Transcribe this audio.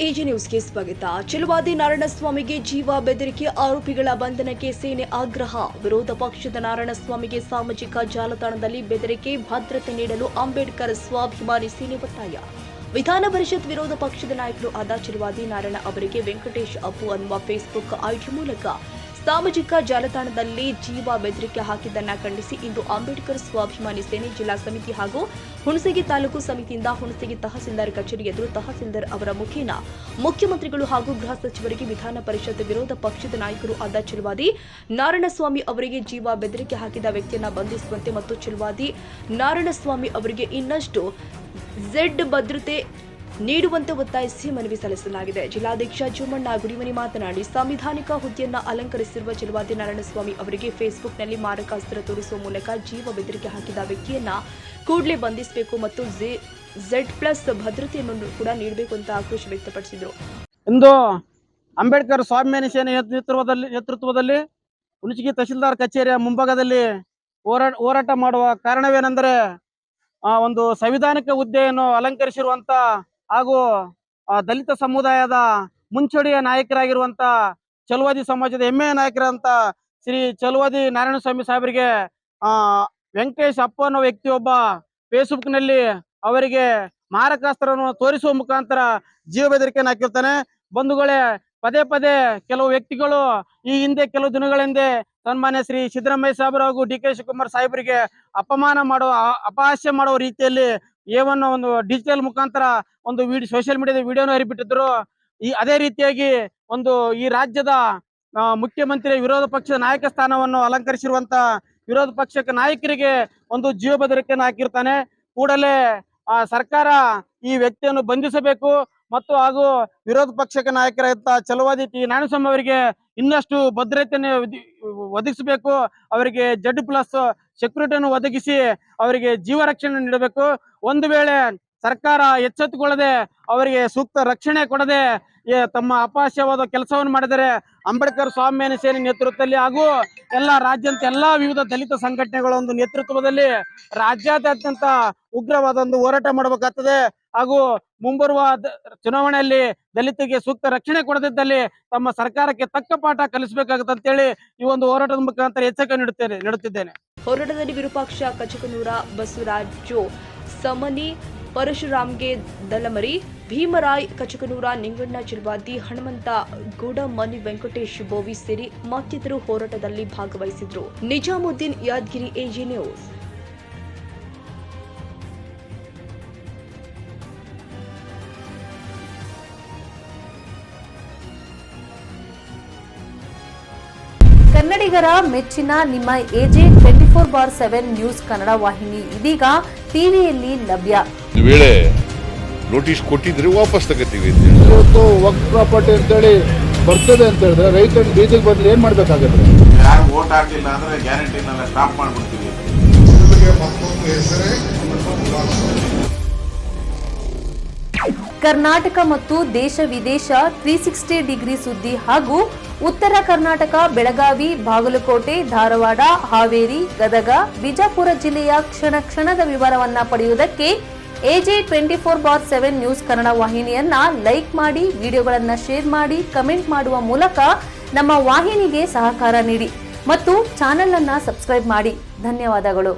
AG ನ್ಯೂಸ್ಗೆ ಸ್ವಾಗತ. ಛಲವಾದಿ ನಾರಾಯಣಸ್ವಾಮಿಗೆ ಜೀವ ಬೆದರಿಕೆ, ಆರೋಪಿಗಳ ಬಂಧನಕ್ಕೆ ಸೇನೆ ಆಗ್ರಹ. ವಿರೋಧ ಪಕ್ಷದ ನಾರಾಯಣಸ್ವಾಮಿಗೆ ಸಾಮಾಜಿಕ ಜಾಲತಾಣದಲ್ಲಿ ಬೆದರಿಕೆ, ಭದ್ರತೆ ನೀಡಲು ಅಂಬೇಡ್ಕರ್ ಸ್ವಾಭಿಮಾನಿ ಸೇನೆ ಒತ್ತಾಯ. ವಿಧಾನ ಪರಿಷತ್ ವಿರೋಧ ಪಕ್ಷದ ನಾಯಕರು ಆದ ಛಲವಾದಿ ನಾರಾಯಣ ಅವರಿಗೆ ವೆಂಕಟೇಶ್ ಅಪ್ಪು ಅನ್ನುವ ಫೇಸ್ಬುಕ್ ಐಡಿ ಮೂಲಕ ಸಾಮಾಜಿಕ ಜಾಲತಾಣದಲ್ಲಿ ಜೀವ ಬೆದರಿಕೆ ಹಾಕಿದ್ದನ್ನು ಖಂಡಿಸಿ ಇಂದು ಅಂಬೇಡ್ಕರ್ ಸ್ವಾಭಿಮಾನಿ ಸೇನೆ ಜಿಲ್ಲಾ ಸಮಿತಿ ಹಾಗೂ ಹುಣಸಗಿ ತಾಲೂಕು ಸಮಿತಿಯಿಂದ ಹುಣಸಗಿ ತಹಸೀಲ್ದಾರ್ ಕಚೇರಿ ಎದುರು ತಹಸೀಲ್ದಾರ್ ಅವರ ಮುಖೇನ ಮುಖ್ಯಮಂತ್ರಿಗಳು ಹಾಗೂ ಗೃಹ ಸಚಿವರಿಗೆ ವಿಧಾನ ಪರಿಷತ್ ವಿರೋಧ ಪಕ್ಷದ ನಾಯಕರು ಆದ ಛಲವಾದಿ ನಾರಾಯಣಸ್ವಾಮಿ ಅವರಿಗೆ ಜೀವ ಬೆದರಿಕೆ ಹಾಕಿದ ವ್ಯಕ್ತಿಯನ್ನು ಬಂಧಿಸುವಂತೆ ಮತ್ತು ಛಲವಾದಿ ನಾರಾಯಣಸ್ವಾಮಿ ಅವರಿಗೆ ಇನ್ನಷ್ಟು ಝೆಡ್ ಭದ್ರತೆ ನೀಡುವಂತೆ ಒತ್ತಾಯಿಸಿ ಮನವಿ ಸಲ್ಲಿಸಲಾಗಿದೆ. ಜಿಲ್ಲಾಧ್ಯಕ್ಷ ಜುಮ್ಮಣ್ಣ ಗುಡಿಮನಿ ಮಾತನಾಡಿ, ಸಾಂವಿಧಾನಿಕ ಹುದ್ದೆಯನ್ನು ಅಲಂಕರಿಸಿರುವ ಛಲವಾದಿ ನಾರಾಯಣಸ್ವಾಮಿ ಅವರಿಗೆ ಫೇಸ್ಬುಕ್ನಲ್ಲಿ ಮಾರಕಾಸ್ತ್ರ ತೋರಿಸುವ ಮೂಲಕ ಜೀವ ಬೆದರಿಕೆ ಹಾಕಿದ ವ್ಯಕ್ತಿಯನ್ನ ಕೂಡಲೇ ಬಂಧಿಸಬೇಕು ಮತ್ತು Z+ ಭದ್ರತೆಯನ್ನು ಕೂಡ ನೀಡಬೇಕು ಅಂತ ಆಕ್ರೋಶ ವ್ಯಕ್ತಪಡಿಸಿದರು. ಇಂದು ಅಂಬೇಡ್ಕರ್ ಸ್ವಾಭಿಮಾನಿ ಸೇನೆ ನೇತೃತ್ವದಲ್ಲಿ ಹುಣಸಗಿ ತಹಸೀಲ್ದಾರ್ ಕಚೇರಿಯ ಮುಂಭಾಗದಲ್ಲಿ ಹೋರಾಟ ಮಾಡುವ ಕಾರಣವೇನೆಂದರೆ, ಒಂದು ಸಂವಿಧಾನಿಕ ಹುದ್ದೆಯನ್ನು ಅಲಂಕರಿಸಿರುವಂತ ಹಾಗೂ ದಲಿತ ಸಮುದಾಯದ ಮುಂಚೂಣಿಯ ನಾಯಕರಾಗಿರುವಂತ ಛಲವಾದಿ ಸಮಾಜದ ಹೆಮ್ಮೆಯ ನಾಯಕರಂತ ಶ್ರೀ ಛಲವಾದಿ ನಾರಾಯಣಸ್ವಾಮಿ ಸಾಹೇಬರಿಗೆ ವೆಂಕಟೇಶ್ ಅಪ್ಪ ಅನ್ನೋ ವ್ಯಕ್ತಿಯೊಬ್ಬ ಫೇಸ್ಬುಕ್ ನಲ್ಲಿ ಅವರಿಗೆ ಮಾರಕಾಸ್ತ್ರವನ್ನು ತೋರಿಸುವ ಮುಖಾಂತರ ಜೀವ ಬೆದರಿಕೆಯನ್ನು ಹಾಕಿರ್ತಾನೆ. ಬಂಧುಗಳೇ, ಪದೇ ಪದೇ ಕೆಲವು ವ್ಯಕ್ತಿಗಳು ಈ ಹಿಂದೆ ಕೆಲವು ದಿನಗಳ ಹಿಂದೆ ಸನ್ಮಾನ್ಯ ಶ್ರೀ ಸಿದ್ದರಾಮಯ್ಯ ಸಾಹೇಬರು ಹಾಗೂ DK ಶಿವಕುಮಾರ್ ಸಾಹೇಬರಿಗೆ ಅಪಹಾಸ್ಯ ಮಾಡುವ ರೀತಿಯಲ್ಲಿ ಒಂದು ಡಿಜಿಟಲ್ ಮುಖಾಂತರ ಒಂದು ಸೋಷಿಯಲ್ ಮೀಡಿಯಾದ ವಿಡಿಯೋನ ಹರಿಬಿಟ್ಟಿದ್ರು. ಅದೇ ರೀತಿಯಾಗಿ ಈ ರಾಜ್ಯದ ಮುಖ್ಯಮಂತ್ರಿ ವಿರೋಧ ಪಕ್ಷದ ನಾಯಕ ಸ್ಥಾನವನ್ನು ಅಲಂಕರಿಸಿರುವಂತ ವಿರೋಧ ಪಕ್ಷದ ನಾಯಕರಿಗೆ ಒಂದು ಜೀವ ಬೆದರಿಕೆಯನ್ನು ಹಾಕಿರ್ತಾನೆ. ಕೂಡಲೇ ಸರ್ಕಾರ ಈ ವ್ಯಕ್ತಿಯನ್ನು ಬಂಧಿಸಬೇಕು ಮತ್ತು ಹಾಗೂ ವಿರೋಧ ಪಕ್ಷದ ನಾಯಕರಾದ ಛಲವಾದಿ ನಾರಾಯಣಸ್ವಾಮಿ ಅವರಿಗೆ ಇನ್ನಷ್ಟು ಭದ್ರತೆಯನ್ನು ಒದಗಿಸಬೇಕು. ಅವರಿಗೆ Z+ ಸೆಕ್ಯೂರಿಟಿಯನ್ನು ಒದಗಿಸಿ ಅವರಿಗೆ ಜೀವ ರಕ್ಷಣೆ ನೀಡಬೇಕು. ಒಂದು ವೇಳೆ ಸರ್ಕಾರ ಎಚ್ಚೆತ್ತುಕೊಳ್ಳದೆ ಅವರಿಗೆ ಸೂಕ್ತ ರಕ್ಷಣೆ ಕೊಡದೆ ತಮ್ಮ ಅಪಹಾಸ್ಯವಾದ ಕೆಲಸವನ್ನು ಮಾಡಿದರೆ ಅಂಬೇಡ್ಕರ್ ಸ್ವಾಭಿಮಾನಿ ಸೇನೆ ನೇತೃತ್ವದಲ್ಲಿ ಹಾಗೂ ರಾಜ್ಯಾದ್ಯಂತ ಎಲ್ಲಾ ವಿವಿಧ ದಲಿತ ಸಂಘಟನೆಗಳ ಒಂದು ನೇತೃತ್ವದಲ್ಲಿ ರಾಜ್ಯಾದ್ಯಂತ ಉಗ್ರವಾದ ಒಂದು ಹೋರಾಟ ಮಾಡಬೇಕಾಗ್ತದೆ. ಹಾಗೂ ಮುಂಬರುವ ಚುನಾವಣೆಯಲ್ಲಿ ದಲಿತರಿಗೆ ಸೂಕ್ತ ರಕ್ಷಣೆ ಕೊಡದಿದ್ದಲ್ಲಿ ತಮ್ಮ ಸರ್ಕಾರಕ್ಕೆ ತಕ್ಕ ಪಾಠ ಕಲಿಸಬೇಕಾಗುತ್ತೆ ಅಂತೇಳಿ ಈ ಒಂದು ಹೋರಾಟದ ಮುಖಾಂತರ ಎಚ್ಚರಿಕೆ ನೀಡುತ್ತಿದ್ದೇನೆ. ಹೋರಾಟದಲ್ಲಿ ವಿರೂಪಾಕ್ಷ ಕಚಕನೂರ, ಬಸವರಾಜು ಸಮನಿ, ಪರಶುರಾಮ್ಗೆ ದಲಮರಿ, ಭೀಮರಾಯ್ ಕಚಕನೂರ, ನಿಂಗಣ್ಣ ಛಲವಾದಿ, ಹನುಮಂತ ಗೂಡಮನಿ, ವೆಂಕಟೇಶ್ ಬೋವಿ ಸೇರಿ ಮತ್ತಿತರರು ಹೋರಾಟದಲ್ಲಿ ಭಾಗವಹಿಸಿದ್ರು. Nizamuddin, Yadagiri, A G news. ಕನ್ನಡಿಗರ ಮೆಚ್ಚಿನ ನಿಮ್ಮ AJ 24/7 ನ್ಯೂಸ್ ಕನ್ನಡ ವಾಹಿನಿ ಇದೀಗ ಟಿವಿಯಲ್ಲಿ ಲಭ್ಯ. ವೇಳೆ ನೋಟಿಸ್ ಕೊಟ್ಟಿದ್ರೆ ವಾಪಸ್ ತಗೋತೀವಿ. ಇವತ್ತು ವಕ್ಫ್ ಪ್ರಾಪರ್ಟಿ ಅಂತೇಳಿ ಬರ್ತದೆ ಅಂತ ಹೇಳಿದ್ರೆ ರೈತರು ಬೀದಿಗೆ ಬದಲು ಏನ್ ಮಾಡ್ಬೇಕಾಗತ್ತೆ? ಯಾರು ವೋಟ್ ಹಾಕಿಲ್ಲ ಅಂದ್ರೆ ಗ್ಯಾರಂಟಿನೆಲ್ಲ ಸ್ಟಾಪ್ ಮಾಡ್ಬಿಡ್ತೀವಿ. ಕರ್ನಾಟಕ ಮತ್ತು ದೇಶ ವಿದೇಶ 360 ಡಿಗ್ರಿ ಸುದ್ದಿ ಹಾಗೂ ಉತ್ತರ ಕರ್ನಾಟಕ, ಬೆಳಗಾವಿ, ಬಾಗಲಕೋಟೆ, ಧಾರವಾಡ, ಹಾವೇರಿ, ಗದಗ, ಬಿಜಾಪುರ ಜಿಲ್ಲೆಯ ಕ್ಷಣದ ವಿವರವನ್ನ ಪಡೆಯುವುದಕ್ಕೆ AJ 24/7 ನ್ಯೂಸ್ ಕನ್ನಡ ವಾಹಿನಿಯನ್ನ ಲೈಕ್ ಮಾಡಿ, ವಿಡಿಯೋಗಳನ್ನ ಶೇರ್ ಮಾಡಿ, ಕಮೆಂಟ್ ಮಾಡುವ ಮೂಲಕ ನಮ್ಮ ವಾಹಿನಿಗೆ ಸಹಕಾರ ನೀಡಿ ಮತ್ತು ಚಾನೆಲ್ ಅನ್ನ ಸಬ್ಸ್ಕ್ರೈಬ್ ಮಾಡಿ. ಧನ್ಯವಾದಗಳು.